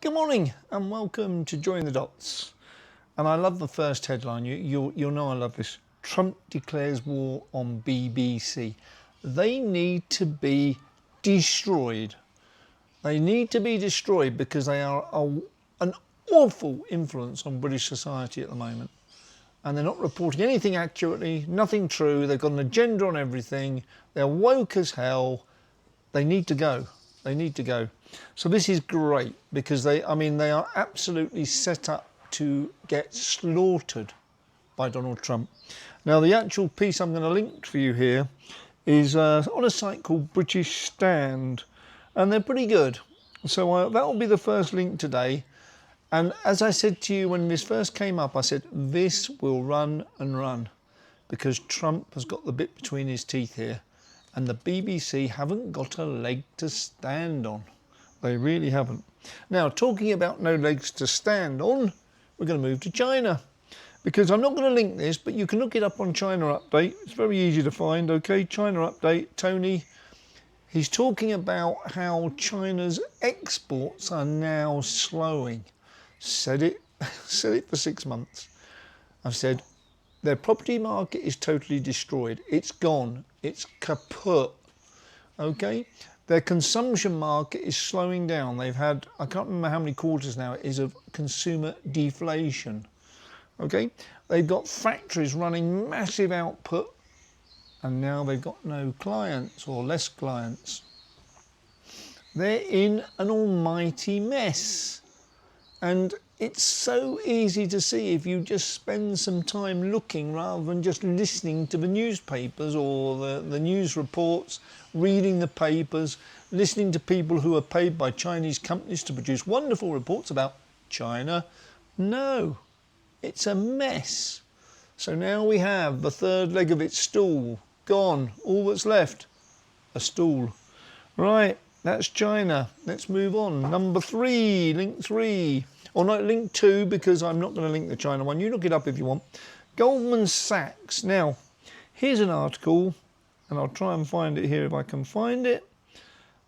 Good morning and welcome to Join the Dots. And I love the first headline. You'll know I love this. Trump declares war on BBC. They need to be destroyed. They need to be destroyed because they are an awful influence on British society at the moment. And they're not reporting anything accurately, nothing true. They've got an agenda on everything. They're woke as hell. They need to go. They need to go. So this is great because they are absolutely set up to get slaughtered by Donald Trump. Now, the actual piece I'm going to link for you here is on a site called British Stand, and they're pretty good. So that will be the first link today. And as I said to you when this first came up, I said, this will run and run because Trump has got the bit between his teeth here. And the BBC haven't got a leg to stand on. They really haven't. Now, talking about no legs to stand on, we're going to move to China. Because I'm not going to link this, but you can look it up on China Update. It's very easy to find, okay? China Update, Tony. He's talking about how China's exports are now slowing. Said it for 6 months. I've said their property market is totally destroyed. It's gone. It's kaput. Okay? Their consumption market is slowing down. They've had, I can't remember how many quarters now it is of consumer deflation. Okay? They've got factories running massive output and now they've got no clients or less clients. They're in an almighty mess. And it's so easy to see if you just spend some time looking rather than just listening to the newspapers or the news reports, reading the papers, listening to people who are paid by Chinese companies to produce wonderful reports about China. No, it's a mess. So now we have the third leg of its stool gone. All that's left, a stool. Right, that's China. Let's move on. Number 3, link 3. Or no, link 2, because I'm not going to link the China one. You look it up if you want. Goldman Sachs. Now, here's an article, and I'll try and find it here if I can find it.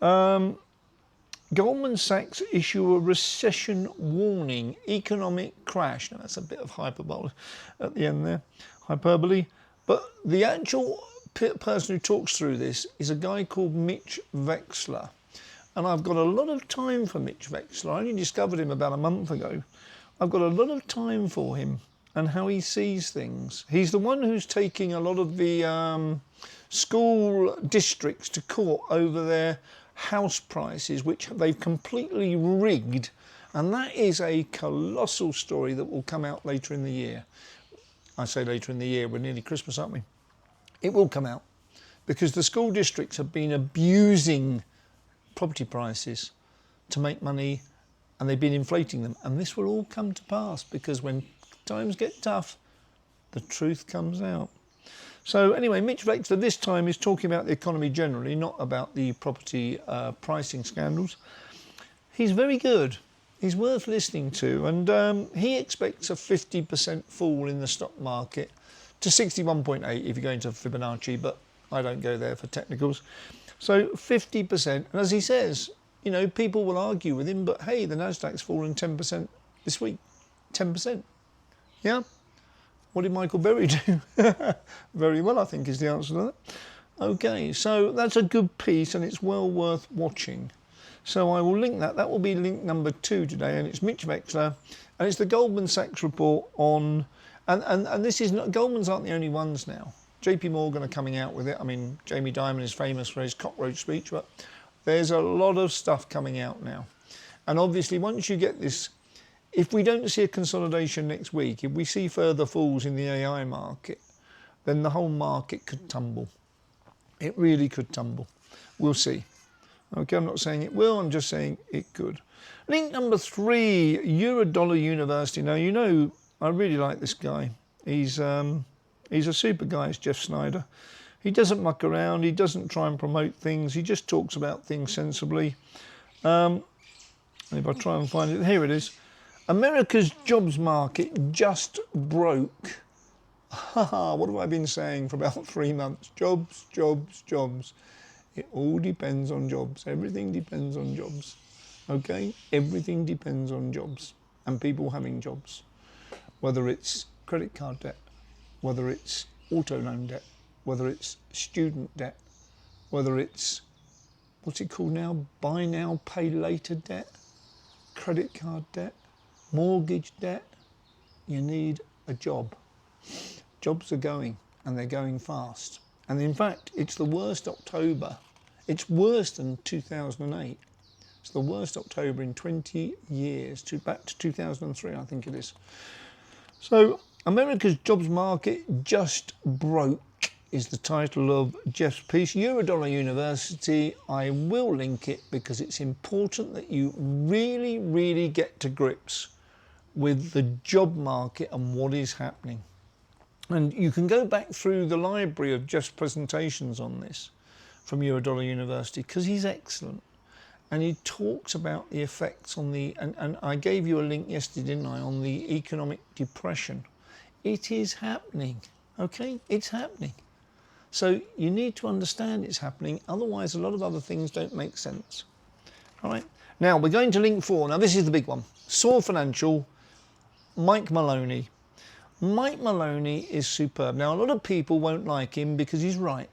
Goldman Sachs issue a recession warning, economic crash. Now, that's a bit of hyperbole at the end there, hyperbole. But the actual person who talks through this is a guy called Mitch Wexler. And I've got a lot of time for Mitch Wexler. I only discovered him about a month ago. I've got a lot of time for him and how he sees things. He's the one who's taking a lot of the school districts to court over their house prices, which they've completely rigged. And that is a colossal story that will come out later in the year. I say later in the year, we're nearly Christmas, aren't we? It will come out because the school districts have been abusing property prices to make money and they've been inflating them, and this will all come to pass because when times get tough the truth comes out. So anyway, Mitch Wexler this time is talking about the economy generally, not about the property pricing scandals. He's very good, he's worth listening to, and he expects a 50% fall in the stock market to 61.8 if you're going to Fibonacci, but I don't go there for technicals. So 50%, and as he says, you know, people will argue with him, but hey, the Nasdaq's fallen 10% this week. 10%. Yeah? What did Michael Berry do? Very well, I think, is the answer to that. Okay, so that's a good piece and it's well worth watching. So I will link that. That will be link number 2 today, and it's Mitch Wexler, and it's the Goldman Sachs report on, and this is not, Goldman's aren't the only ones now. JP Morgan are coming out with it. I mean, Jamie Dimon is famous for his cockroach speech, but there's a lot of stuff coming out now. And obviously, once you get this, if we don't see a consolidation next week, if we see further falls in the AI market, then the whole market could tumble. It really could tumble. We'll see. Okay, I'm not saying it will, I'm just saying it could. Link number 3, Eurodollar University. Now, you know, I really like this guy. He's a super guy, it's Jeff Snyder. He doesn't muck around, he doesn't try and promote things, he just talks about things sensibly. If I try and find it, here it is. America's jobs market just broke. What have I been saying for about 3 months? Jobs, jobs, jobs. It all depends on jobs. Everything depends on jobs. Okay, everything depends on jobs and people having jobs, whether it's credit card debt, whether it's auto loan debt, whether it's student debt, whether it's, what's it called now, buy now, pay later debt, credit card debt, mortgage debt. You need a job. Jobs are going, and they're going fast. And in fact, it's the worst October. It's worse than 2008. It's the worst October in 20 years, back to 2003, I think it is. So, America's jobs market just broke is the title of Jeff's piece. Eurodollar University. I will link it because it's important that you really, really get to grips with the job market and what is happening. And you can go back through the library of Jeff's presentations on this from Eurodollar University because he's excellent. And he talks about the effects on the, and I gave you a link yesterday, didn't I, on the economic depression. It is happening, okay? It's happening. So you need to understand it's happening, otherwise a lot of other things don't make sense. All right, now we're going to link 4. Now this is the big one. Saw Financial, Mike Maloney. Mike Maloney is superb. Now a lot of people won't like him because he's right.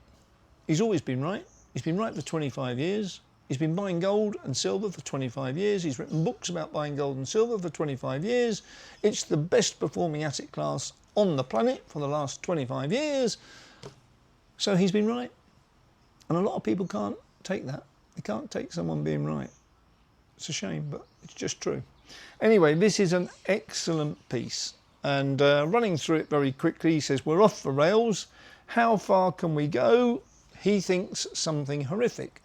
He's always been right. He's been right for 25 years. He's been buying gold and silver for 25 years. He's written books about buying gold and silver for 25 years. It's the best performing asset class on the planet for the last 25 years. So he's been right. And a lot of people can't take that. They can't take someone being right. It's a shame, but it's just true. Anyway, this is an excellent piece. And running through it very quickly, he says, we're off the rails. How far can we go? He thinks something horrific.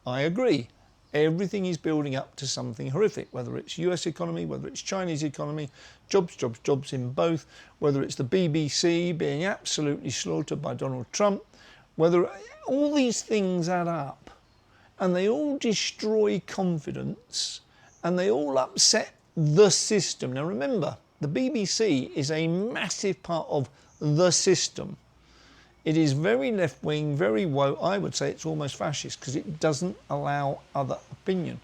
I agree. Everything is building up to something horrific, whether it's US economy, whether it's Chinese economy, jobs, jobs, jobs in both, whether it's the BBC being absolutely slaughtered by Donald Trump, whether all these things add up and they all destroy confidence and they all upset the system. Now remember, the BBC is a massive part of the system. It is very left-wing, very woke. I would say it's almost fascist because it doesn't allow other opinion.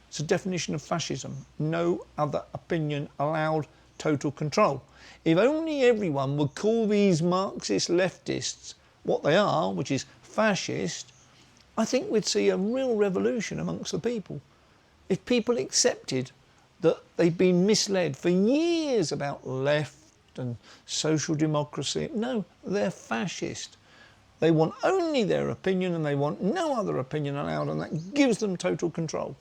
It's a definition of fascism. No other opinion allowed, total control. If only everyone would call these Marxist leftists what they are, which is fascist, I think we'd see a real revolution amongst the people. If people accepted that they've been misled for years about left and social democracy. No, they're fascist. They want only their opinion and they want no other opinion allowed, and that gives them total control.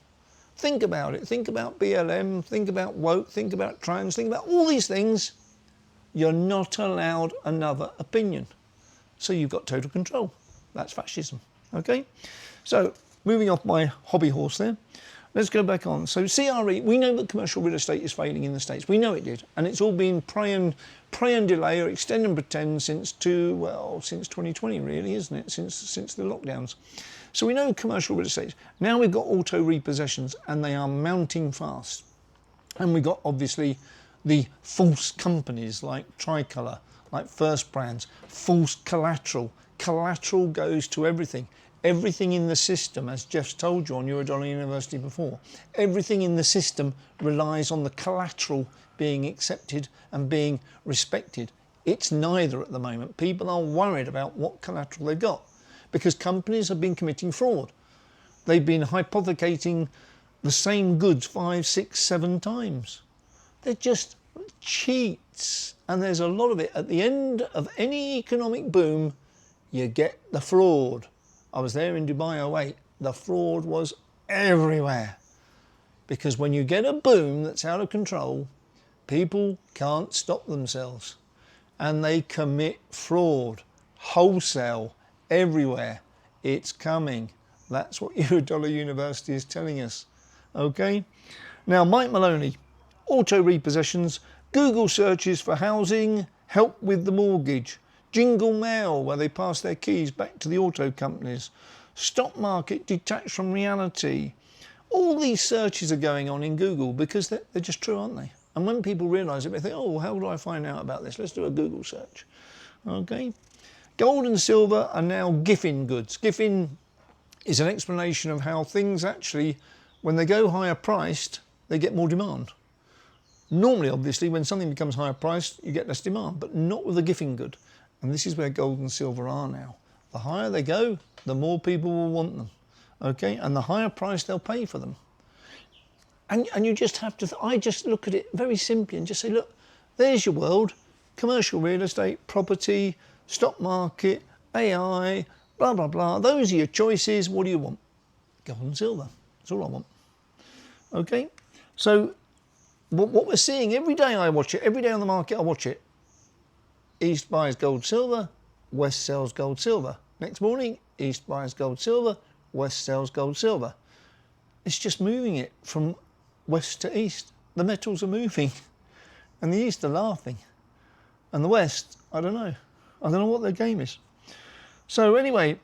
Think about it. Think about BLM, think about woke, think about trans, think about all these things. You're not allowed another opinion. So you've got total control. That's fascism. Okay? So, moving off my hobby horse there. Let's go back on. So CRE, we know that commercial real estate is failing in the States. We know it did. And it's all been pray and delay or extend and pretend since 2020 really, isn't it? Since the lockdowns. So we know commercial real estate. Now we've got auto repossessions and they are mounting fast. And we've got obviously the false companies like Tricolour, like First Brands, false collateral. Collateral goes to everything. Everything in the system, as Jeff's told you on Eurodollar University before, everything in the system relies on the collateral being accepted and being respected. It's neither at the moment. People are worried about what collateral they've got because companies have been committing fraud. They've been hypothecating the same goods 5, 6, 7 times. They're just cheats. And there's a lot of it. At the end of any economic boom, you get the fraud. I was there in Dubai 08. The fraud was everywhere. Because when you get a boom that's out of control, people can't stop themselves. And they commit fraud, wholesale, everywhere. It's coming. That's what Eurodollar University is telling us. Okay? Now, Mike Maloney, auto repossessions, Google searches for housing, help with the mortgage. Jingle mail, where they pass their keys back to the auto companies. Stock market detached from reality. All these searches are going on in Google because they're just true, aren't they? And when people realise it, they think, oh, how do I find out about this? Let's do a Google search. Okay. Gold and silver are now Giffen goods. Giffen is an explanation of how things actually When they go higher priced, they get more demand. Normally, obviously, when something becomes higher priced, you get less demand, but not with a gifting good. And this is where gold and silver are now. The higher they go, the more people will want them. Okay, and the higher price they'll pay for them. And you just have to, I just look at it very simply and just say, look, there's your world, commercial real estate, property, stock market, AI, blah, blah, blah. Those are your choices. What do you want? Gold and silver. That's all I want. Okay, so what we're seeing every day, I watch it, every day on the market I watch it. East buys gold, silver, West sells gold, silver. Next morning, East buys gold, silver, West sells gold, silver. It's just moving it from West to East. The metals are moving and the East are laughing. And the West, I don't know. I don't know what their game is. So anyway,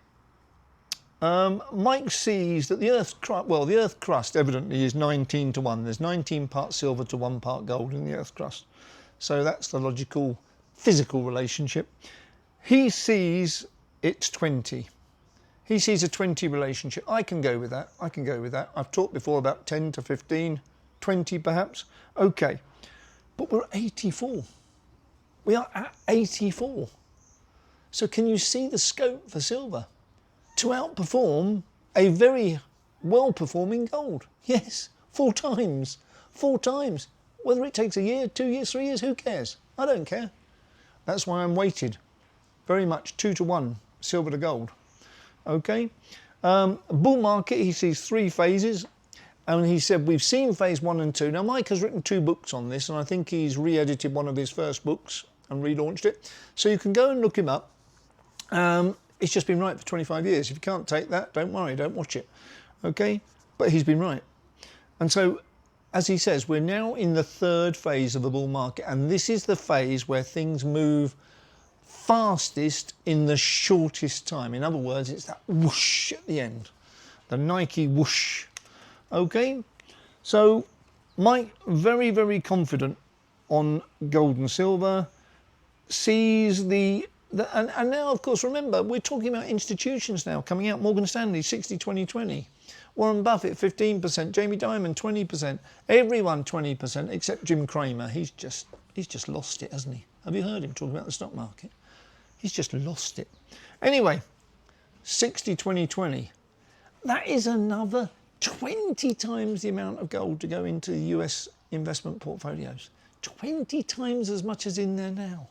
Mike sees that the Earth crust evidently is 19 to 1. There's 19 parts silver to 1 part gold in the Earth crust. So that's the logical, physical relationship. He sees it's 20. He sees a 20 relationship. I can go with that. I can go with that. I've talked before about 10 to 15, 20 perhaps. Okay, but we're at 84. We are at 84. So can you see the scope for silver to outperform a very well-performing gold? Yes, 4 times. 4 times. Whether it takes a year, 2 years, 3 years, who cares? I don't care. That's why I'm weighted very much 2 to 1, silver to gold. Okay. Bull market, he sees 3 phases. And he said, we've seen phase 1 and 2. Now, Mike has written 2 books on this, and I think he's re-edited one of his first books and relaunched it. So you can go and look him up. It's just been right for 25 years. If you can't take that, don't worry, don't watch it. Okay? But he's been right. And so, as he says, we're now in the 3rd phase of the bull market, and this is the phase where things move fastest in the shortest time. In other words, it's that whoosh at the end, the Nike whoosh. Okay, so Mike, very, very confident on gold and silver, sees and now, of course, remember, we're talking about institutions now coming out. Morgan Stanley, 60-20-20. Warren Buffett, 15%. Jamie Dimon, 20%. Everyone, 20%, except Jim Cramer. He's just lost it, hasn't he? Have you heard him talking about the stock market? He's just lost it. Anyway, 60-20-20. That is another 20 times the amount of gold to go into the US investment portfolios. 20 times as much as in there now.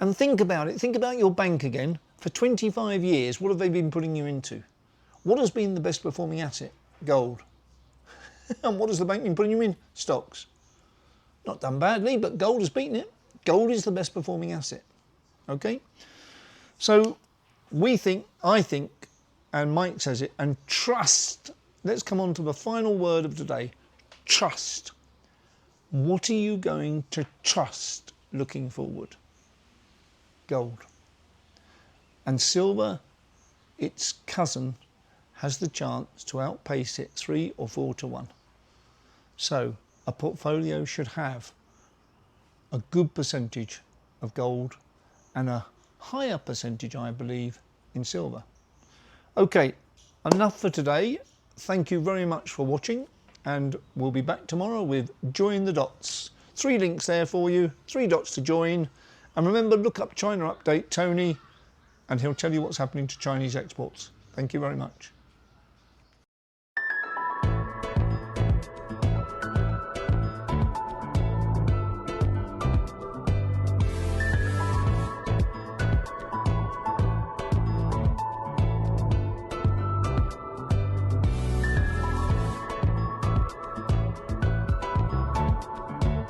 And think about it. Think about your bank again. For 25 years, what have they been putting you into? What has been the best performing asset? Gold. And what has the bank been putting you in? Stocks. Not done badly, but gold has beaten it. Gold is the best performing asset. Okay? So I think, and Mike says it, and trust. Let's come on to the final word of today. Trust. What are you going to trust looking forward? Gold. And silver, its cousin, has the chance to outpace it 3 or 4 to 1. So a portfolio should have a good percentage of gold and a higher percentage, I believe, in silver. Okay, enough for today. Thank you very much for watching, and we'll be back tomorrow with Join the Dots. 3 links there for you, 3 dots to join. And remember, look up China Update, Tony, and he'll tell you what's happening to Chinese exports. Thank you very much.